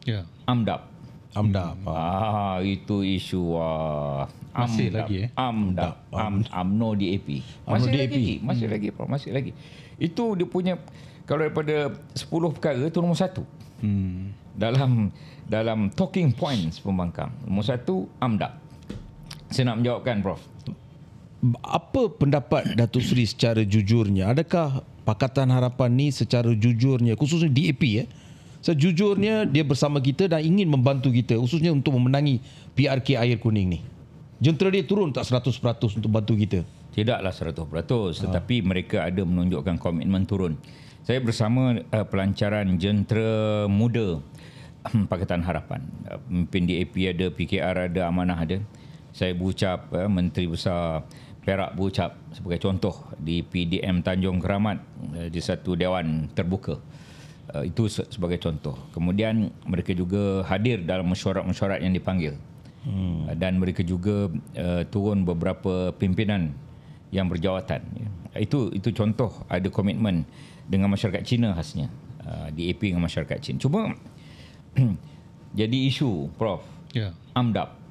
Ya. AMDAP. Itu isu masih lagi AMDAP. UMNO DAP. Masih lagi, Prof. Masih lagi. Itu dia punya, kalau daripada 10 perkara itu nombor 1. Dalam talking points pembangkang. Nombor 1 AMDAP. Saya nak menjawabkan, Prof. Apa pendapat Datuk Seri secara jujurnya? Adakah Pakatan Harapan ni secara jujurnya, khususnya DAP sejujurnya dia bersama kita dan ingin membantu kita, khususnya untuk memenangi PRK Air Kuning ni? Jentera dia turun tak 100% untuk bantu kita? Tidaklah 100%, tetapi mereka ada menunjukkan komitmen turun. Saya bersama pelancaran jentera muda Pakatan Harapan. Pemimpin DAP ada, PKR ada, Amanah ada. Saya berucap, Menteri Besar Perak berucap sebagai contoh di PDM Tanjung Keramat, di satu dewan terbuka. Itu sebagai contoh. Kemudian mereka juga hadir dalam mesyuarat-mesyuarat yang dipanggil. Dan mereka juga turun beberapa pimpinan yang berjawatan. Itu contoh ada komitmen dengan masyarakat Cina khasnya. DAP dengan masyarakat Cina. Cuma jadi isu, Prof. Ya. AMDAP.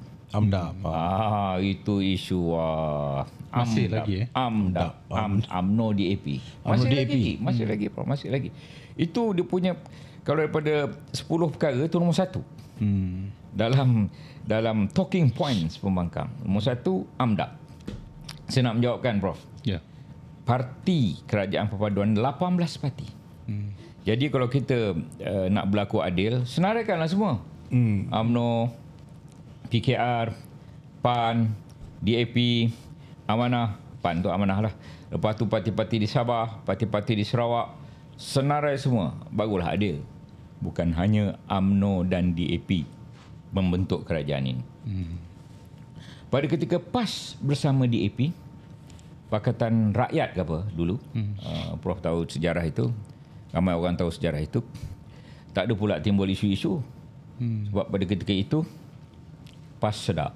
Itu isu masih lagi AMDAP. UMNO DAP. Masih lagi, Prof. Masih lagi. Itu dia punya, kalau daripada 10 perkara itu nombor 1. Dalam talking points pembangkang. Nombor 1 AMDAP. Saya nak menjawabkan, Prof. Ya. Parti Kerajaan Perpaduan 18 parti. Jadi kalau kita nak berlaku adil, senaraikanlah semua. UMNO, PKR, PAN, DAP, Amanah, PAN tu Amanah lah. Lepas tu parti-parti di Sabah, parti-parti di Sarawak, senarai semua, barulah adil. Bukan hanya UMNO dan DAP membentuk kerajaan ini. Pada ketika PAS bersama DAP, Pakatan Rakyat ke apa dulu, Prof tahu sejarah itu, ramai orang tahu sejarah itu, tak ada pula timbul isu-isu. Sebab pada ketika itu PAS sedap.